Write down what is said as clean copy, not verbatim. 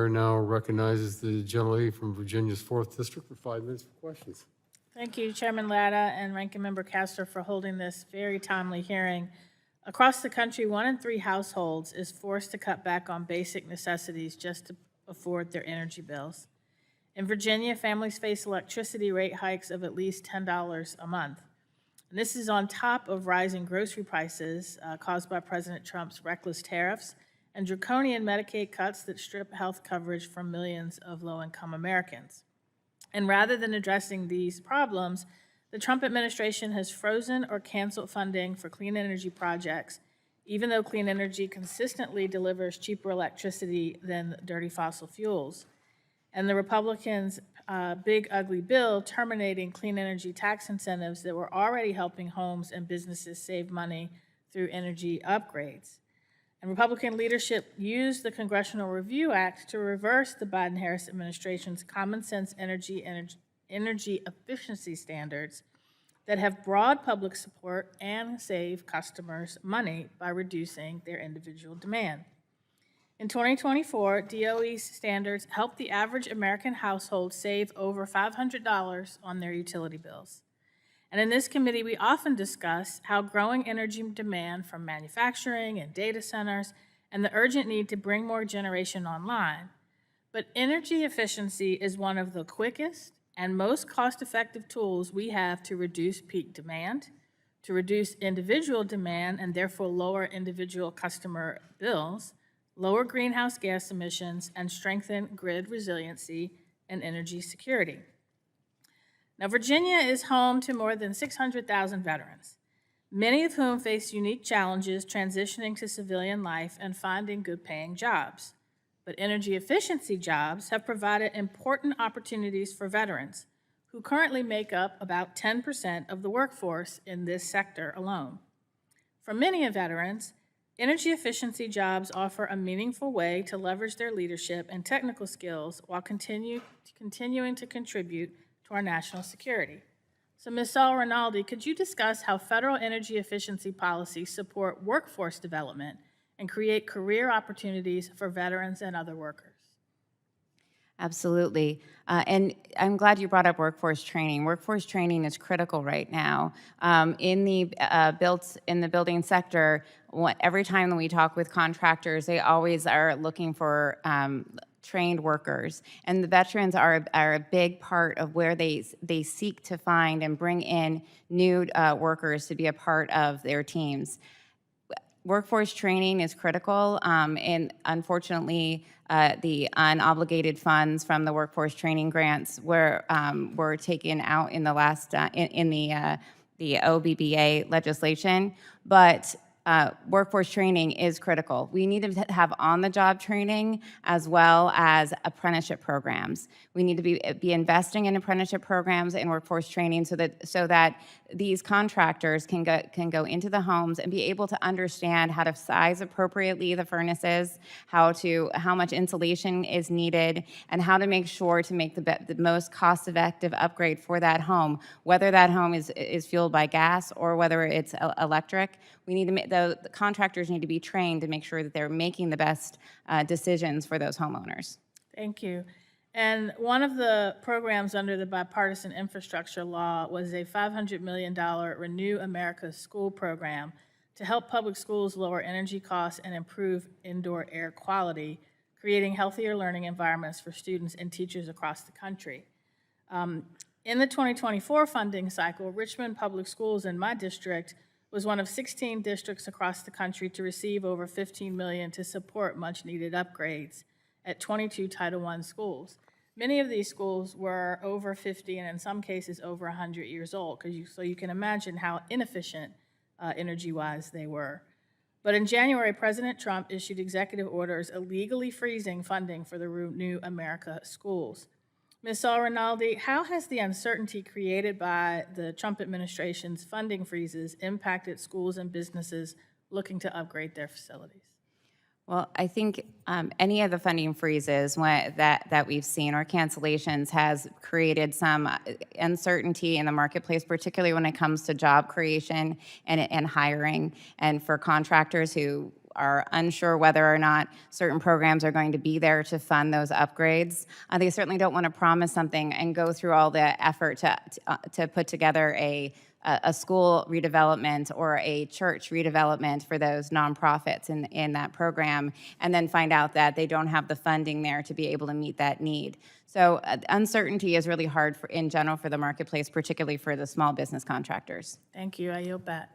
Now recognizes the gentlelady from Virginia's 4th District for 5 minutes for questions. Thank you, Chairman Latta and Ranking Member Castor, for holding this very timely hearing. Across the country, 1 in 3 households is forced to cut back on basic necessities just to afford their energy bills. In Virginia, families face electricity rate hikes of at least $10 a month. And this is on top of rising grocery prices caused by President Trump's reckless tariffs and draconian Medicaid cuts that strip health coverage from millions of low-income Americans. And rather than addressing these problems, the Trump administration has frozen or canceled funding for clean energy projects, even though clean energy consistently delivers cheaper electricity than dirty fossil fuels. And the Republicans' big, ugly bill terminating clean energy tax incentives that were already helping homes and businesses save money through energy upgrades. And Republican leadership used the Congressional Review Act to reverse the Biden-Harris administration's common sense energy efficiency standards that have broad public support and save customers money by reducing their individual demand. In 2024, DOE's standards helped the average American household save over $500 on their utility bills. And in this committee, we often discuss how growing energy demand from manufacturing and data centers and the urgent need to bring more generation online. But energy efficiency is one of the quickest and most cost-effective tools we have to reduce peak demand, to reduce individual demand and therefore lower individual customer bills, lower greenhouse gas emissions, and strengthen grid resiliency and energy security. Now, Virginia is home to more than 600,000 veterans, many of whom face unique challenges transitioning to civilian life and finding good-paying jobs. But energy efficiency jobs have provided important opportunities for veterans, who currently make up about 10% of the workforce in this sector alone. For many veterans, energy efficiency jobs offer a meaningful way to leverage their leadership and technical skills while continuing to contribute to our national security. So, Ms. Saul Rinaldi, could you discuss how federal energy efficiency policies support workforce development and create career opportunities for veterans and other workers? Absolutely. And I'm glad you brought up workforce training. Workforce training is critical right now. In the building sector, every time that we talk with contractors, they always are looking for trained workers, and the veterans are a big part of where they seek to find and bring in new workers to be a part of their teams. Workforce training is critical, and unfortunately, the unobligated funds from the workforce training grants were taken out in the last in the OBBA legislation, but workforce training is critical. We need to have on-the-job training as well as apprenticeship programs. We need to be investing in apprenticeship programs and workforce training so that these contractors can go into the homes and be able to understand how to size appropriately the furnaces, how much insulation is needed, and how to make sure to make the most cost-effective upgrade for that home, whether that home is fueled by gas or whether it's electric. We need to the contractors need to be trained to make sure that they're making the best decisions for those homeowners. Thank you. And one of the programs under the bipartisan infrastructure law was a $500 million Renew America School program to help public schools lower energy costs and improve indoor air quality, creating healthier learning environments for students and teachers across the country. In the 2024 funding cycle, Richmond Public Schools in my district was one of 16 districts across the country to receive over $15 million to support much-needed upgrades at 22 Title I schools. Many of these schools were over 50 and in some cases over 100 years old, so you can imagine how inefficient energy-wise they were. But in January, President Trump issued executive orders illegally freezing funding for the Renew America schools. Ms. Saul Rinaldi, how has the uncertainty created by the Trump administration's funding freezes impacted schools and businesses looking to upgrade their facilities? Well, I think any of the funding freezes that we've seen or cancellations has created some uncertainty in the marketplace, particularly when it comes to job creation and hiring, and for contractors who are unsure whether or not certain programs are going to be there to fund those upgrades. They certainly don't want to promise something and go through all the effort to put together a school redevelopment or a church redevelopment for those nonprofits in that program, and then find out that they don't have the funding there to be able to meet that need. So uncertainty is really hard in general for the marketplace, particularly for the small business contractors. Thank you. I yield back.